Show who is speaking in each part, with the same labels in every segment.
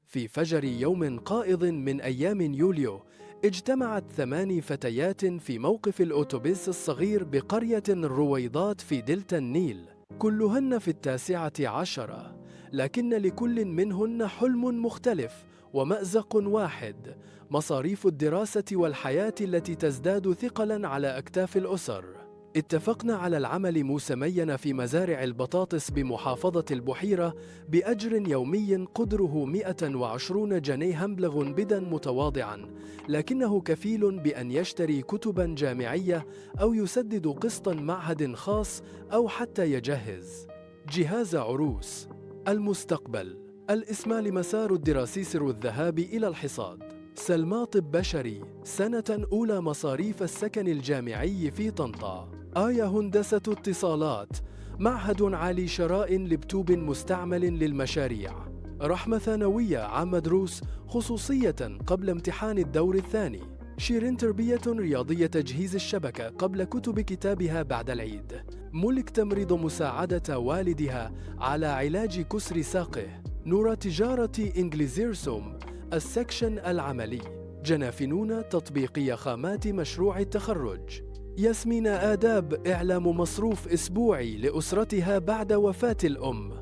Speaker 1: في فجر يوم قائض من أيام يوليو، اجتمعت 8 فتيات في موقف الأوتوبيس الصغير بقرية الرويضات في دلتا النيل، كلهن في 19، لكن لكل منهن حلم مختلف ومأزق واحد: مصاريف الدراسة والحياة التي تزداد ثقلاً على أكتاف الأسر. اتفقنا على العمل موسمياً في مزارع البطاطس بمحافظة البحيرة بأجر يومي قدره 120 جنيه مبلغ بدا متواضعاً، لكنه كفيل بأن يشتري كتباً جامعية أو يسدد قسطاً معهد خاص أو حتى يجهز جهاز عروس. المستقبل: الإسمال مسار الدراسي سر الذهاب إلى الحصاد. سلمى طب بشري، سنة أولى مصاريف السكن الجامعي في طنطا. آية هندسة اتصالات، معهد عالي شراء لبتوب مستعمل للمشاريع. رحمة ثانوية عام دروس خصوصية قبل امتحان الدور الثاني. شيرين تربية رياضية تجهيز الشبكة قبل كتب كتابها بعد العيد. ملك تمرض مساعدة والدها على علاج كسر ساقه. نور تجارة إنجليزيرسوم السكشن العملي. جنافنون تطبيقية خامات مشروع التخرج. ياسمين آداب إعلام مصروف أسبوعي لأسرتها بعد وفاة الأم.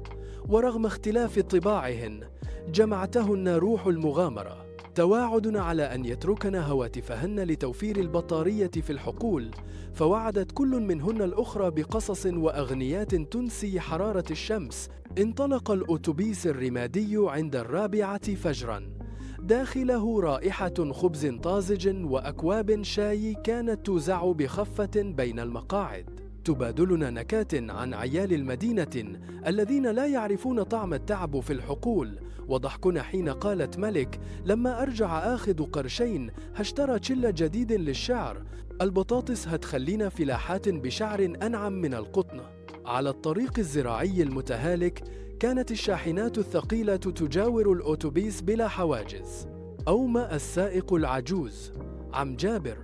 Speaker 1: ورغم اختلاف طباعهن جمعتهن روح المغامرة. تواعد على أن يتركن هواتفهن لتوفير البطارية في الحقول، فوعدت كل منهن الأخرى بقصص وأغنيات تنسي حرارة الشمس. انطلق الأتوبيس الرمادي عند 4 فجراً، داخله رائحة خبز طازج وأكواب شاي كانت توزع بخفة بين المقاعد، تبادلنا نكات عن عيال المدينة الذين لا يعرفون طعم التعب في الحقول، وضحكنا حين قالت ملك لما أرجع آخذ قرشين هاشترى تشيل جديد للشعر: البطاطس هتخلينا فلاحات بشعر أنعم من القطن. على الطريق الزراعي المتهالك كانت الشاحنات الثقيلة تجاور الأوتوبيس بلا حواجز. أومأ السائق العجوز عم جابر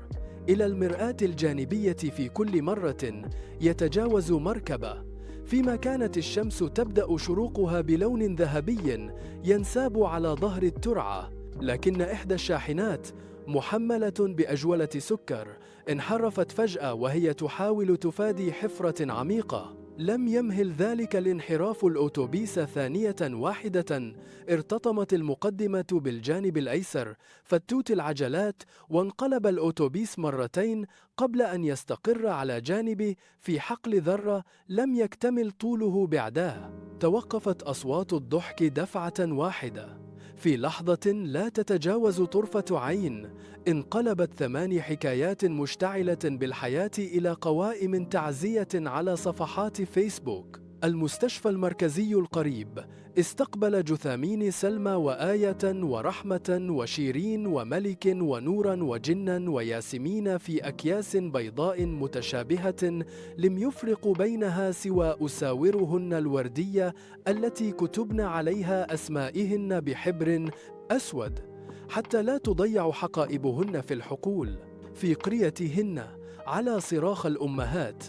Speaker 1: إلى المرآة الجانبية في كل مرة يتجاوز مركبة، فيما كانت الشمس تبدأ شروقها بلون ذهبي ينساب على ظهر الترعة، لكن إحدى الشاحنات محملة بأجولة سكر انحرفت فجأة وهي تحاول تفادي حفرة عميقة. لم يمهل ذلك الانحراف الأوتوبيس ثانية واحدة، ارتطمت المقدمة بالجانب الأيسر فتوت العجلات، وانقلب الأوتوبيس مرتين قبل أن يستقر على جانبه في حقل ذرة لم يكتمل طوله بعداه. توقفت أصوات الضحك دفعة واحدة. في لحظة لا تتجاوز طرفة عين انقلبت 8 حكايات مشتعلة بالحياة إلى قوائم تعزية على صفحات فيسبوك. المستشفى المركزي القريب استقبل جثامين سلمى وآية ورحمة وشيرين وملك ونورا وجنا وياسمين في أكياس بيضاء متشابهة لم يفرق بينها سوى أساورهن الوردية التي كتبن عليها أسمائهن بحبر أسود حتى لا تضيع حقائبهن في الحقول. في قريتهن على صراخ الأمهات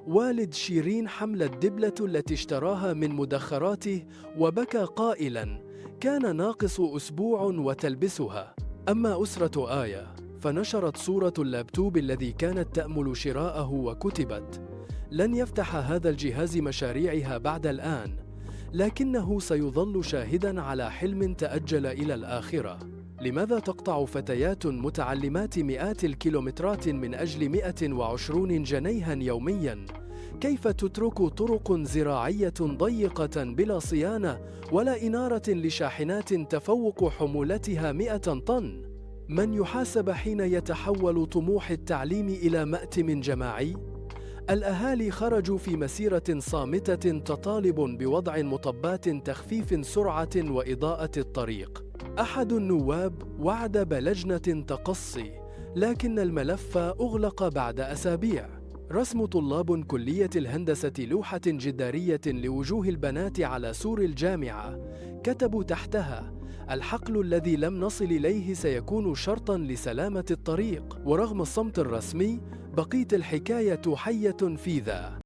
Speaker 1: والد شيرين حمل الدبلة التي اشتراها من مدخراته وبكى قائلاً: كان ناقص أسبوع وتلبسها. أما أسرة آية فنشرت صورة اللابتوب الذي كانت تأمل شراءه وكتبت: لن يفتح هذا الجهاز مشاريعها بعد الآن، لكنه سيظل شاهداً على حلم تأجل إلى الآخرة. لماذا تقطع فتيات متعلمات مئات الكيلومترات من أجل 120 جنيها يومياً؟ كيف تترك طرق زراعية ضيقة بلا صيانة ولا إنارة لشاحنات تفوق حمولتها 100 طن؟ من يحاسب حين يتحول طموح التعليم إلى مأتم جماعي؟ الأهالي خرجوا في مسيرة صامتة تطالب بوضع مطبات تخفيف سرعة وإضاءة الطريق. أحد النواب وعد بلجنة تقصي، لكن الملف أغلق بعد أسابيع. رسم طلاب كلية الهندسة لوحة جدارية لوجوه البنات على سور الجامعة، كتبوا تحتها: الحقل الذي لم نصل إليه سيكون شرطاً لسلامة الطريق. ورغم الصمت الرسمي بقيت الحكاية حية في ذا.